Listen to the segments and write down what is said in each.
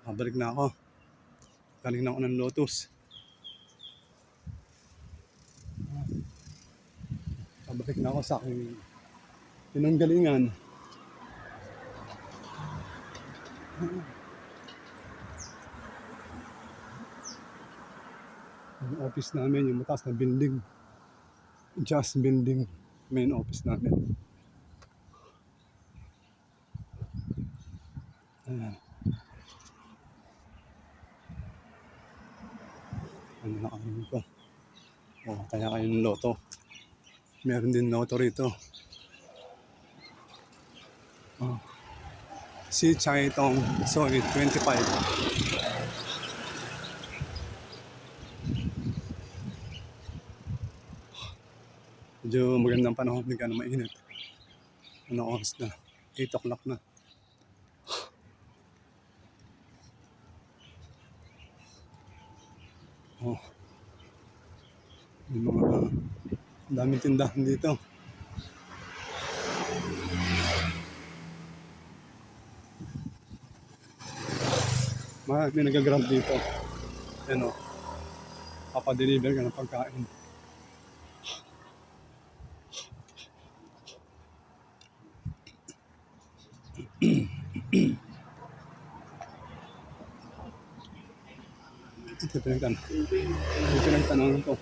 Balik na ako. Galing na ako ng Lotus. Balik na ako sa aking pinanggalingan. Yung office namin, yung mataas na building. Just building, main office namin. Ayan. Ano na kami ko? Kaya kayo ng loto. Meron din loto rito. Si Chai Tong, sorry, 25. Medyo magandang panahon, hindi ka na mainit. Ano oras na? 8 o'clock na. May mga daming tindahan dito. May nag-grab dito. Yan o. Papadeliver ka ng pagkain. Ito pinagtanong ko.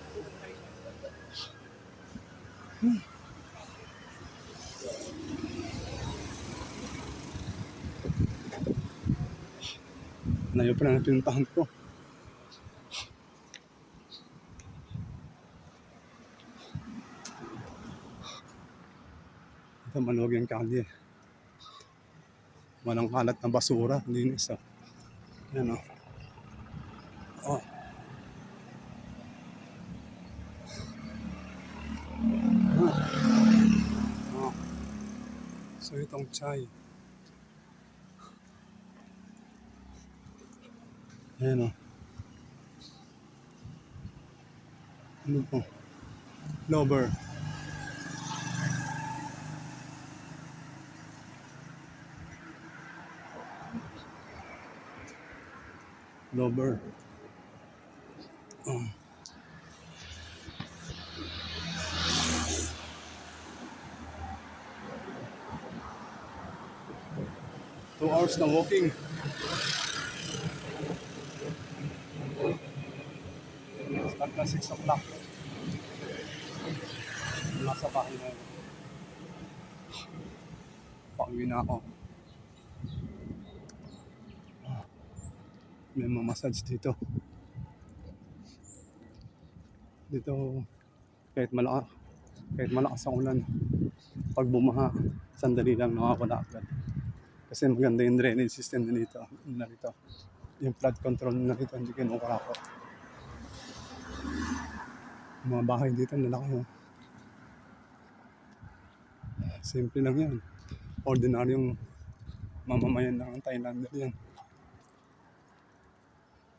Layo pa na pinuntahan ko. Ito maluwag yung kalye. Walang kalat na basura. Linis o. Yan o. Oh. So itong chai. Ayan o. Ano po? Lover. Lover. Oh. 2 hours na walking. Start na 6 o'clock. Nasa bahay na yun. Pauwi na ako. May mga massage dito. Dito, kahit malakas ang ulan, pag bumaha, sandali lang nakawala agad. Kasi maganda yung drainage system nito. Yung flood control na dito, hindi kinukurako. Mga bahay dito, lalaki. Simple lang yan. Ordinaryong mamamayan lang ang Thailander yan.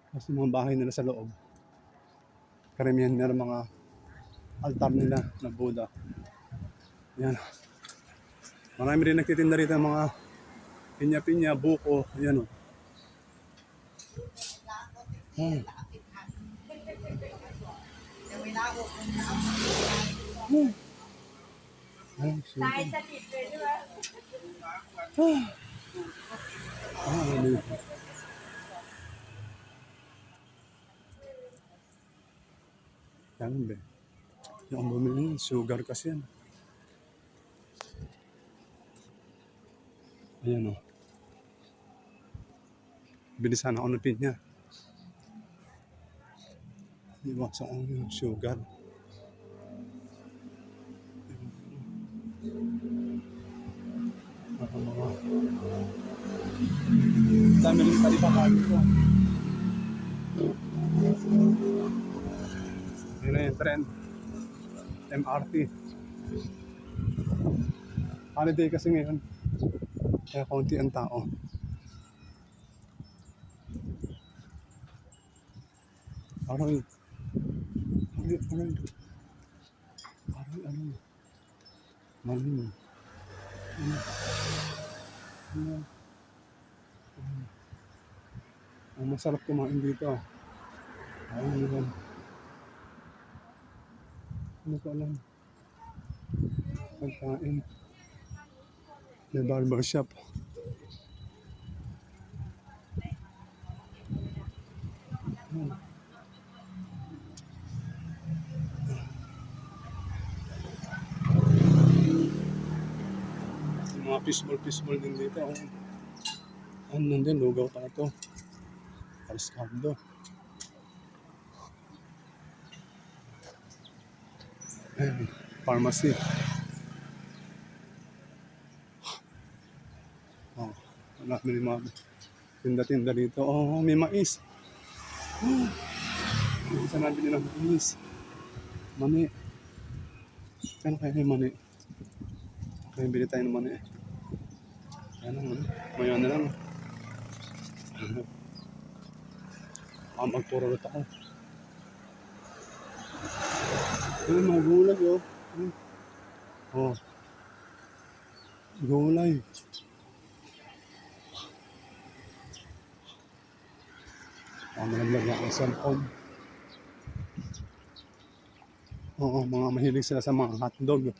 Kasi mga bahay nila sa loob, karamihan nila mga altar nila na Buddha. Yan. Marami rin nagtitinda rito mga pinya-pinya, buko. Yan o. Dahil sa tito, di ba? Yan ba? Yung bumili sugar kasi yan. Ayan o. Bilisan ako ng pinya. Iwasan ko yung sugar. Dami rin palipakan ko. Yun na yung trend. MRT. Holiday kasi ngayon. Kaya kaunti ang tao. Aroy. Malim. Ang masarap kumain dito. Ayun naman. Ano ko alam. Pagkain. May barber shop. Yung mga fishball din dito. Ano nandun, lugaw pa na to. Pescado. Ayun, pharmacy. Oh, wala na yung mga tinda-tinda dito. Oh, may mais. Oh, may isa nabili ng mais. Mani. Kano kaya yung mani? Kaya bili tayo ng mani. Ano mani? Mayon na lang. Magpurulot ako. Ayun, mga gulay oh. Oh, gulay. Malaglag ang cellphone. Oo, mga mahilig sila sa mga hotdog.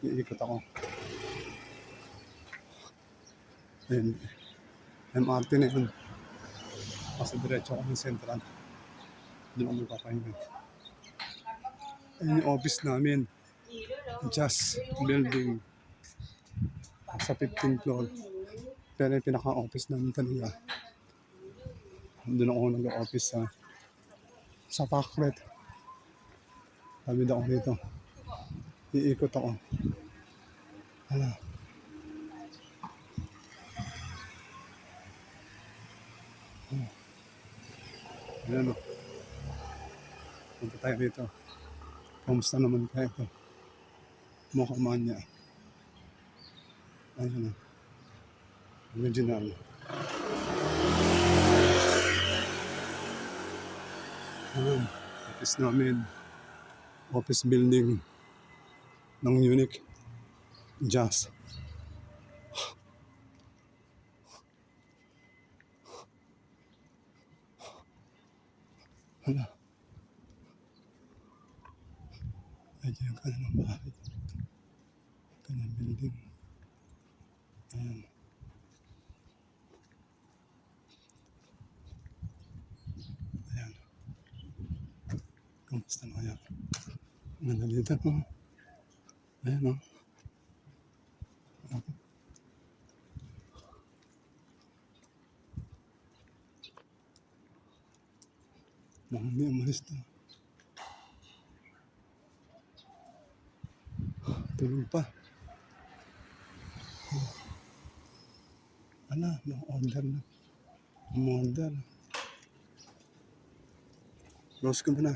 Iikot ako. Ayun, MRT na yun. Kasi diretso ako ng Central. Doon ako magpapahinga. Ayun yung office namin. Just building. Sa 15th floor. Pero yung pinaka-office namin kanina. Doon ako nag-office sa Pacret. Tawid ako dito. Iikot ako. Hala. Ayan o. Punta tayo dito. Kamusta naman kaya ito? Mukhang manya. Ayan o. Original. Ayan. Office namin. Office building ng Unique Jazz. Hala. Ayan yung kanilang bahay. Kanyang building. Ayan. Ayan. Kamusta na kaya? Ganda dito o. Ayan o. Mukhang may umalis na. Tulog pa. Ala, order na. Order. Close ko muna.